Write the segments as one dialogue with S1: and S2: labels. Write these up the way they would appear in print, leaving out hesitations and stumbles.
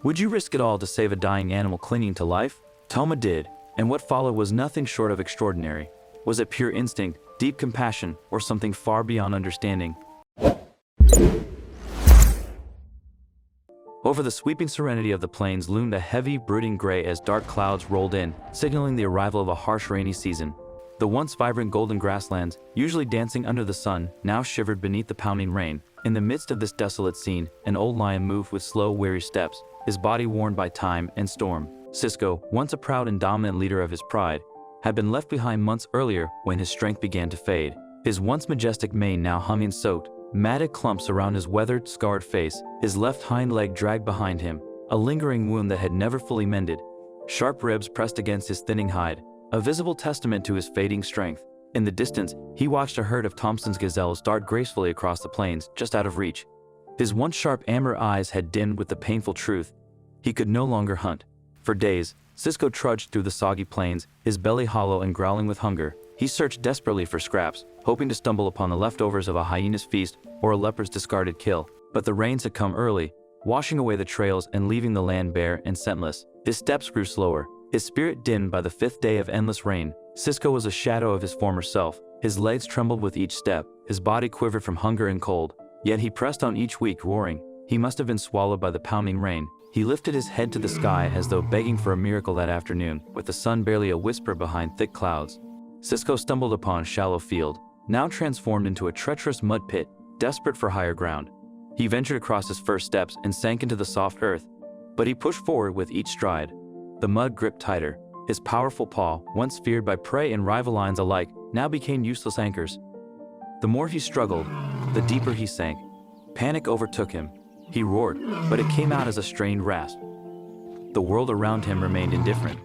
S1: Would you risk it all to save a dying animal clinging to life? Toma did, and what followed was nothing short of extraordinary. Was it pure instinct, deep compassion, or something far beyond understanding? Over the sweeping serenity of the plains loomed a heavy, brooding gray as dark clouds rolled in, signaling the arrival of a harsh rainy season. The once vibrant golden grasslands, usually dancing under the sun, now shivered beneath the pounding rain. In the midst of this desolate scene, an old lion moved with slow, weary steps, his body worn by time and storm. Cisco, once a proud and dominant leader of his pride, had been left behind months earlier when his strength began to fade. His once majestic mane now hung in soaked, matted clumps around his weathered, scarred face, his left hind leg dragged behind him, a lingering wound that had never fully mended. Sharp ribs pressed against his thinning hide, a visible testament to his fading strength. In the distance, he watched a herd of Thompson's gazelles dart gracefully across the plains, just out of reach. His once sharp amber eyes had dimmed with the painful truth. He could no longer hunt. For days, Cisco trudged through the soggy plains, his belly hollow and growling with hunger. He searched desperately for scraps, hoping to stumble upon the leftovers of a hyena's feast or a leopard's discarded kill. But the rains had come early, washing away the trails and leaving the land bare and scentless. His steps grew slower, his spirit dimmed by the fifth day of endless rain. Cisco was a shadow of his former self. His legs trembled with each step, his body quivered from hunger and cold. Yet he pressed on each week, roaring. He must have been swallowed by the pounding rain. He lifted his head to the sky as though begging for a miracle that afternoon, with the sun barely a whisper behind thick clouds. Cisco stumbled upon a shallow field, now transformed into a treacherous mud pit, desperate for higher ground. He ventured across his first steps and sank into the soft earth, but he pushed forward with each stride. The mud gripped tighter. His powerful paw, once feared by prey and rival lions alike, now became useless anchors. The more he struggled, the deeper he sank. Panic overtook him. He roared, but it came out as a strained rasp. The world around him remained indifferent.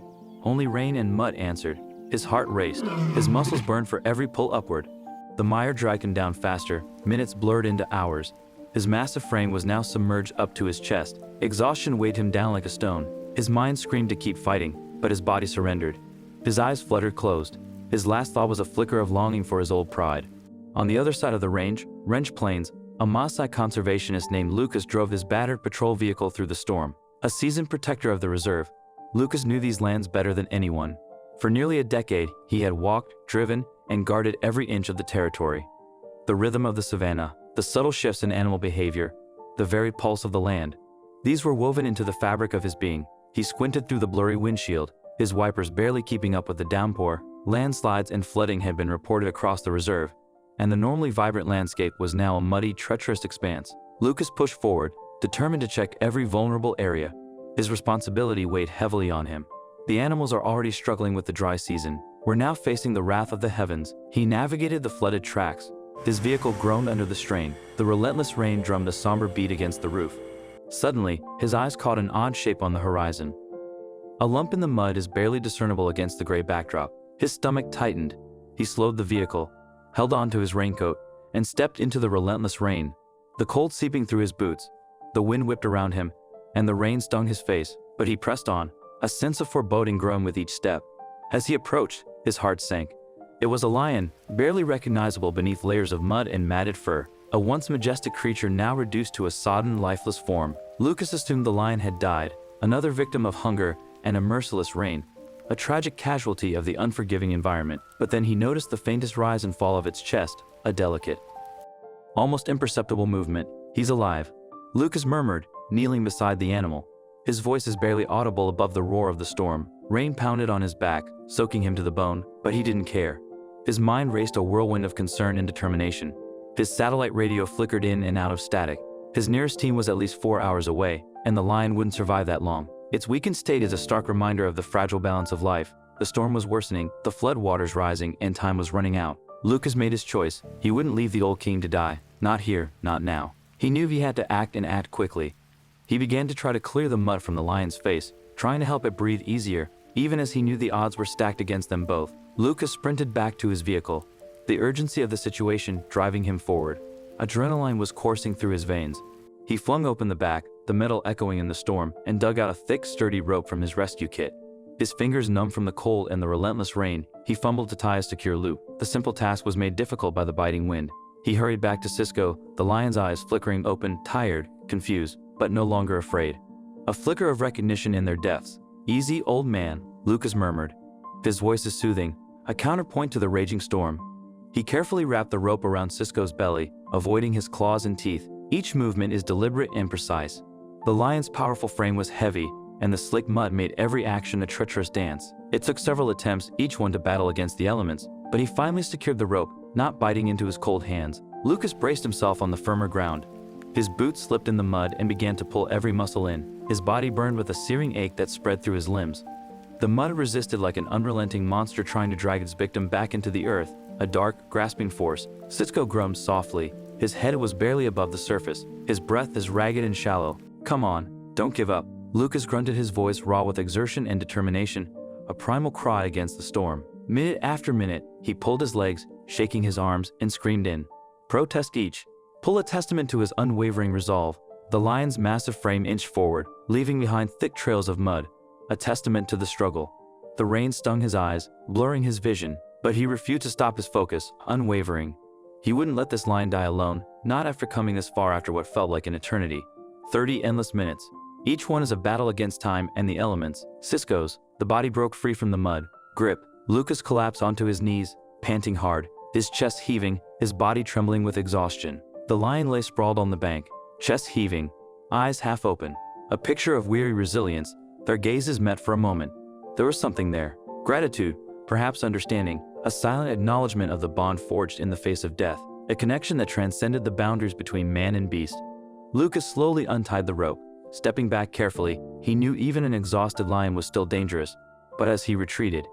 S1: Only rain and mud answered. His heart raced. His muscles burned for every pull upward. The mire dragged him down faster. Minutes blurred into hours. His massive frame was now submerged up to his chest. Exhaustion weighed him down like a stone. His mind screamed to keep fighting, but his body surrendered. His eyes fluttered closed. His last thought was a flicker of longing for his old pride. On the other side of the range, Wrench Plains, a Maasai conservationist named Lucas drove his battered patrol vehicle through the storm. A seasoned protector of the reserve, Lucas knew these lands better than anyone. For nearly a decade, he had walked, driven, and guarded every inch of the territory. The rhythm of the savanna, the subtle shifts in animal behavior, the very pulse of the land. These were woven into the fabric of his being. He squinted through the blurry windshield, his wipers barely keeping up with the downpour. Landslides and flooding had been reported across the reserve, and the normally vibrant landscape was now a muddy, treacherous expanse. Lucas pushed forward, determined to check every vulnerable area. His responsibility weighed heavily on him. The animals are already struggling with the dry season. We're now facing the wrath of the heavens. He navigated the flooded tracks. His vehicle groaned under the strain. The relentless rain drummed a somber beat against the roof. Suddenly, his eyes caught an odd shape on the horizon. A lump in the mud is barely discernible against the gray backdrop. His stomach tightened. He slowed the vehicle, held on to his raincoat, and stepped into the relentless rain. The cold seeping through his boots, the wind whipped around him, and the rain stung his face, but he pressed on, a sense of foreboding growing with each step. As he approached, his heart sank. It was a lion, barely recognizable beneath layers of mud and matted fur, a once majestic creature now reduced to a sodden, lifeless form. Lucas assumed the lion had died, another victim of hunger and a merciless rain, a tragic casualty of the unforgiving environment. But then he noticed the faintest rise and fall of its chest, a delicate, almost imperceptible movement. "He's alive," Lucas murmured, kneeling beside the animal. His voice is barely audible above the roar of the storm. Rain pounded on his back, soaking him to the bone, but he didn't care. His mind raced a whirlwind of concern and determination. His satellite radio flickered in and out of static. His nearest team was at least 4 hours away, and the lion wouldn't survive that long. Its weakened state is a stark reminder of the fragile balance of life. The storm was worsening, the flood waters rising, and time was running out. Lucas made his choice. He wouldn't leave the old king to die. Not here, not now. He knew he had to act and act quickly. He began to try to clear the mud from the lion's face, trying to help it breathe easier, even as he knew the odds were stacked against them both. Lucas sprinted back to his vehicle, the urgency of the situation driving him forward. Adrenaline was coursing through his veins. He flung open the back, the metal echoing in the storm, and dug out a thick, sturdy rope from his rescue kit. His fingers numb from the cold and the relentless rain, he fumbled to tie a secure loop. The simple task was made difficult by the biting wind. He hurried back to Cisco, the lion's eyes flickering open, tired, confused, but no longer afraid. A flicker of recognition in their depths. "Easy, old man," Lucas murmured. His voice is soothing, a counterpoint to the raging storm. He carefully wrapped the rope around Cisco's belly, avoiding his claws and teeth. Each movement is deliberate and precise. The lion's powerful frame was heavy, and the slick mud made every action a treacherous dance. It took several attempts, each one to battle against the elements, but he finally secured the rope, not biting into his cold hands. Lucas braced himself on the firmer ground. His boots slipped in the mud and began to pull every muscle in. His body burned with a searing ache that spread through his limbs. The mud resisted like an unrelenting monster trying to drag its victim back into the earth, a dark, grasping force. Cisco groaned softly. His head was barely above the surface, his breath as ragged and shallow. "Come on, don't give up." Lucas grunted, his voice raw with exertion and determination, a primal cry against the storm. Minute after minute, he pulled his legs, shaking his arms, and screamed in protest each pull, a testament to his unwavering resolve. The lion's massive frame inched forward, leaving behind thick trails of mud, a testament to the struggle. The rain stung his eyes, blurring his vision, but he refused to stop his focus, unwavering. He wouldn't let this lion die alone, not after coming this far after what felt like an eternity. 30 endless minutes. Each one is a battle against time and the elements. Cisco's, the body broke free from the mud grip. Lucas collapsed onto his knees, panting hard, his chest heaving, his body trembling with exhaustion. The lion lay sprawled on the bank, chest heaving, eyes half open, a picture of weary resilience. Their gazes met for a moment. There was something there. Gratitude, perhaps understanding, a silent acknowledgement of the bond forged in the face of death, a connection that transcended the boundaries between man and beast. Lucas slowly untied the rope. Stepping back carefully, he knew even an exhausted lion was still dangerous. But as he retreated,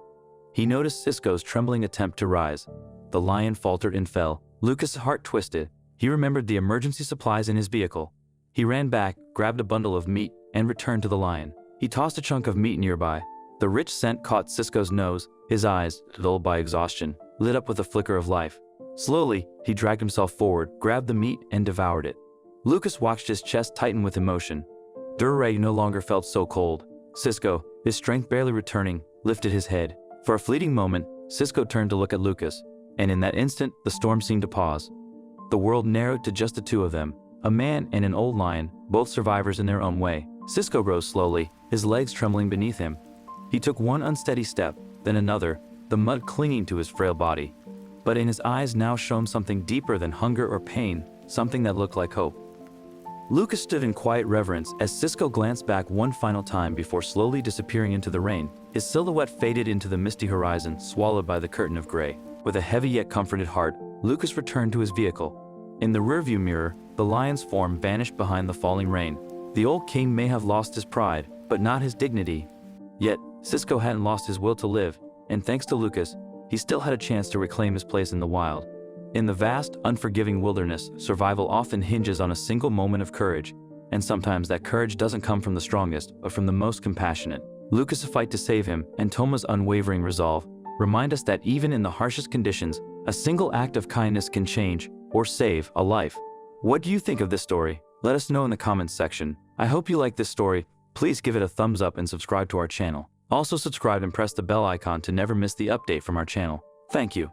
S1: he noticed Cisco's trembling attempt to rise. The lion faltered and fell. Lucas' heart twisted. He remembered the emergency supplies in his vehicle. He ran back, grabbed a bundle of meat, and returned to the lion. He tossed a chunk of meat nearby. The rich scent caught Cisco's nose. His eyes, dulled by exhaustion, lit up with a flicker of life. Slowly, he dragged himself forward, grabbed the meat, and devoured it. Lucas watched his chest tighten with emotion. Durreg no longer felt so cold. Cisco, his strength barely returning, lifted his head. For a fleeting moment, Cisco turned to look at Lucas, and in that instant, the storm seemed to pause. The world narrowed to just the two of them, a man and an old lion, both survivors in their own way. Cisco rose slowly, his legs trembling beneath him. He took one unsteady step, then another, the mud clinging to his frail body. But in his eyes now shone something deeper than hunger or pain, something that looked like hope. Lucas stood in quiet reverence as Cisco glanced back one final time before slowly disappearing into the rain. His silhouette faded into the misty horizon, swallowed by the curtain of gray. With a heavy yet comforted heart, Lucas returned to his vehicle. In the rearview mirror, the lion's form vanished behind the falling rain. The old king may have lost his pride, but not his dignity. Yet, Cisco hadn't lost his will to live, and thanks to Lucas, he still had a chance to reclaim his place in the wild. In the vast, unforgiving wilderness, survival often hinges on a single moment of courage, and sometimes that courage doesn't come from the strongest, but from the most compassionate. Lucas' fight to save him, and Toma's unwavering resolve, remind us that even in the harshest conditions, a single act of kindness can change, or save, a life. What do you think of this story? Let us know in the comments section. I hope you like this story. Please give it a thumbs up and subscribe to our channel. Also subscribe and press the bell icon to never miss the update from our channel. Thank you.